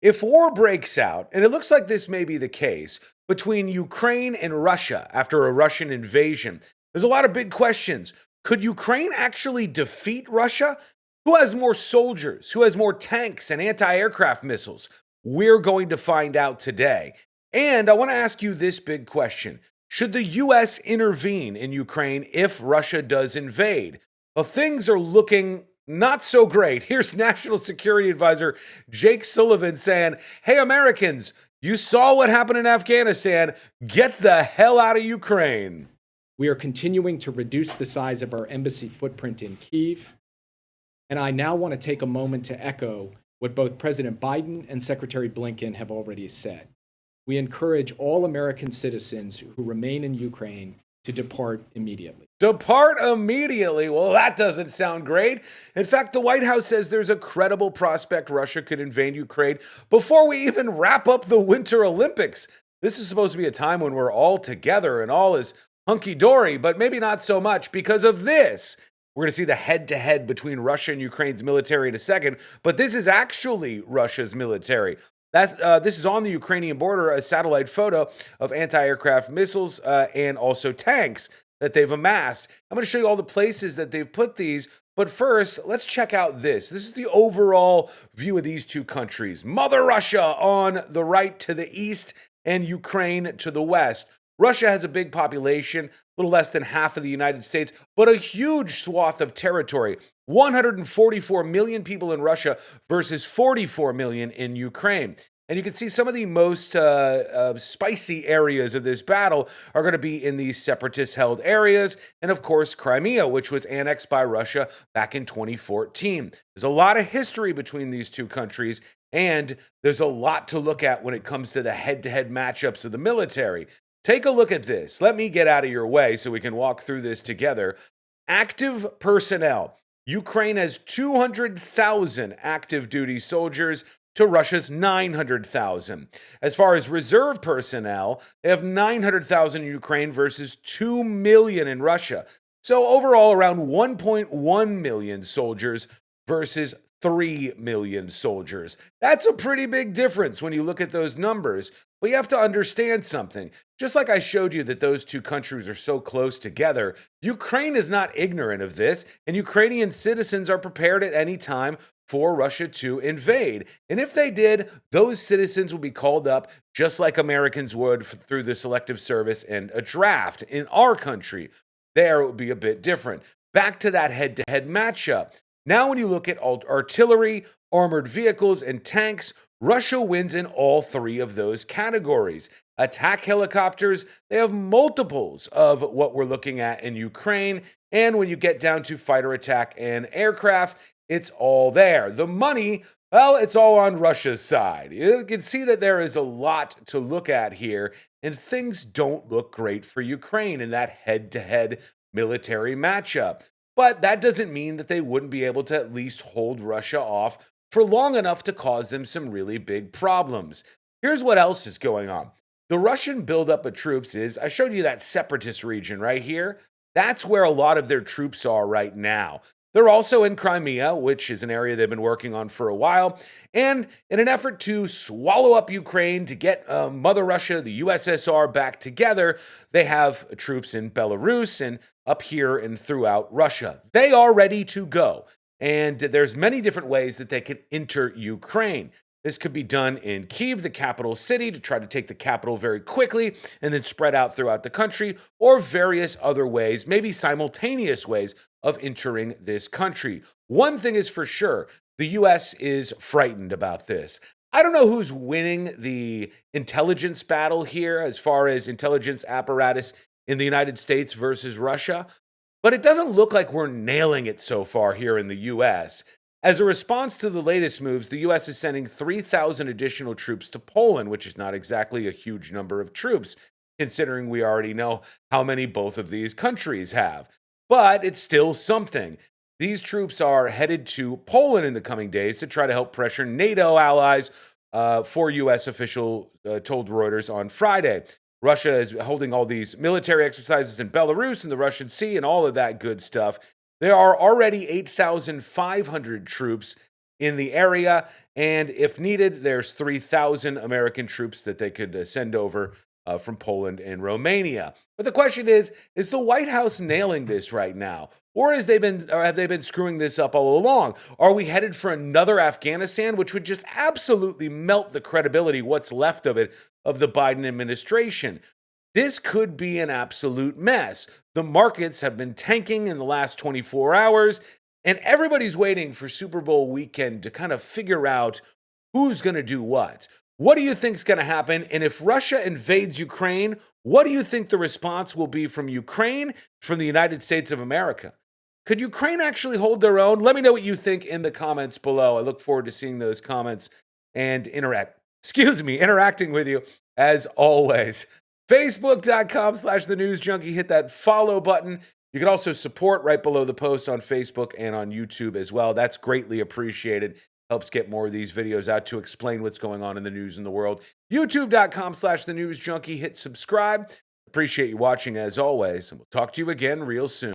If war breaks out, and it looks like this may be the case, between Ukraine and Russia after a Russian invasion, there's a lot of big questions. Could Ukraine actually defeat Russia? Who has more soldiers? Who has more tanks and anti aircraft missiles? We're going to find out today. And I want to ask you this big question. Should the U.S. intervene in Ukraine if Russia does invade? Well, things are looking not so great. Here's National Security Advisor Jake Sullivan saying, "Hey, Americans, you saw what happened in Afghanistan. Get the hell out of Ukraine." We are continuing to reduce the size of our embassy footprint in Kyiv. And I now want to take a moment to echo what both President Biden and Secretary Blinken have already said. We encourage all American citizens who remain in Ukraine to depart immediately. Depart immediately. Well, that doesn't sound great. In fact, the White House says there's a credible prospect Russia could invade Ukraine before we even wrap up the Winter Olympics. This is supposed to be a time when we're all together and all is hunky dory, but maybe not so much because of this. We're going to see the head to head between Russia and Ukraine's military in a second, but this is actually Russia's military. This is on the Ukrainian border, a satellite photo of anti-aircraft missiles and also tanks that they've amassed. I'm going to show you all the places that they've put these, but first, let's check out this. This is the overall view of these two countries. Mother Russia on the right to the east and Ukraine to the west. Russia has a big population, a little less than half of the United States, but a huge swath of territory. 144 million people in Russia versus 44 million in Ukraine. And you can see some of the most spicy areas of this battle are going to be in these separatist-held areas. And of course, Crimea, which was annexed by Russia back in 2014. There's a lot of history between these two countries, and there's a lot to look at when it comes to the head-to-head matchups of the military. Take a look at this. Let me get out of your way so we can walk through this together. Active personnel. Ukraine has 200,000 active duty soldiers to Russia's 900,000. As far as reserve personnel, they have 900,000 in Ukraine versus 2 million in Russia. So overall, around 1.1 million soldiers versus 3 million soldiers. That's a pretty big difference when you look at those numbers. But you have to understand something. Just like I showed you that those two countries are so close together, Ukraine is not ignorant of this, and Ukrainian citizens are prepared at any time for Russia to invade. And if they did, those citizens will be called up just like Americans would through the selective service and a draft. In our country, there it would be a bit different. Back to that head-to-head matchup. Now when you look at artillery, armored vehicles, and tanks, Russia wins in all three of those categories. Attack helicopters, they have multiples of what we're looking at in Ukraine. And when you get down to fighter attack and aircraft, it's all there. The money, well, it's all on Russia's side. You can see that there is a lot to look at here, and things don't look great for Ukraine in that head-to-head military matchup. But that doesn't mean that they wouldn't be able to at least hold Russia off for long enough to cause them some really big problems. Here's what else is going on. The Russian buildup of troops is, I showed you that separatist region right here. That's where a lot of their troops are right now. They're also in Crimea, which is an area they've been working on for a while. And in an effort to swallow up Ukraine, to get Mother Russia, the USSR, back together, they have troops in Belarus and up here and throughout Russia. They are ready to go. And there's many different ways that they could enter Ukraine. This could be done in Kyiv, the capital city, to try to take the capital very quickly and then spread out throughout the country, or various other ways, maybe simultaneous ways of entering this country. One thing is for sure, the U.S. is frightened about this. I don't know who's winning the intelligence battle here as far as intelligence apparatus in the United States versus Russia, but it doesn't look like we're nailing it so far here in the U.S. As a response to the latest moves, the U.S. is sending 3,000 additional troops to Poland, which is not exactly a huge number of troops, considering we already know how many both of these countries have. But it's still something. These troops are headed to Poland in the coming days to try to help pressure NATO allies, four U.S. official told Reuters on Friday. Russia is holding all these military exercises in Belarus and the Russian Sea and all of that good stuff. There are already 8,500 troops in the area. And if needed, there's 3,000 American troops that they could send over from Poland and Romania. But the question is the White House nailing this right now? Or have they been screwing this up all along? Are we headed for another Afghanistan, which would just absolutely melt the credibility, what's left of it, of the Biden administration? This could be an absolute mess. The markets have been tanking in the last 24 hours, and everybody's waiting for Super Bowl weekend to kind of figure out who's going to do what. What do you think is going to happen? And if Russia invades Ukraine, what do you think the response will be from Ukraine, from the United States of America? Could Ukraine actually hold their own? Let me know what you think in the comments below. I look forward to seeing those comments and interacting with you as always. Facebook.com/the News Junkie. Hit that follow button. You can also support right below the post on Facebook and on YouTube as well. That's greatly appreciated. Helps get more of these videos out to explain what's going on in the news in the world. YouTube.com/the News Junkie. Hit subscribe. Appreciate you watching as always, and we'll talk to you again real soon.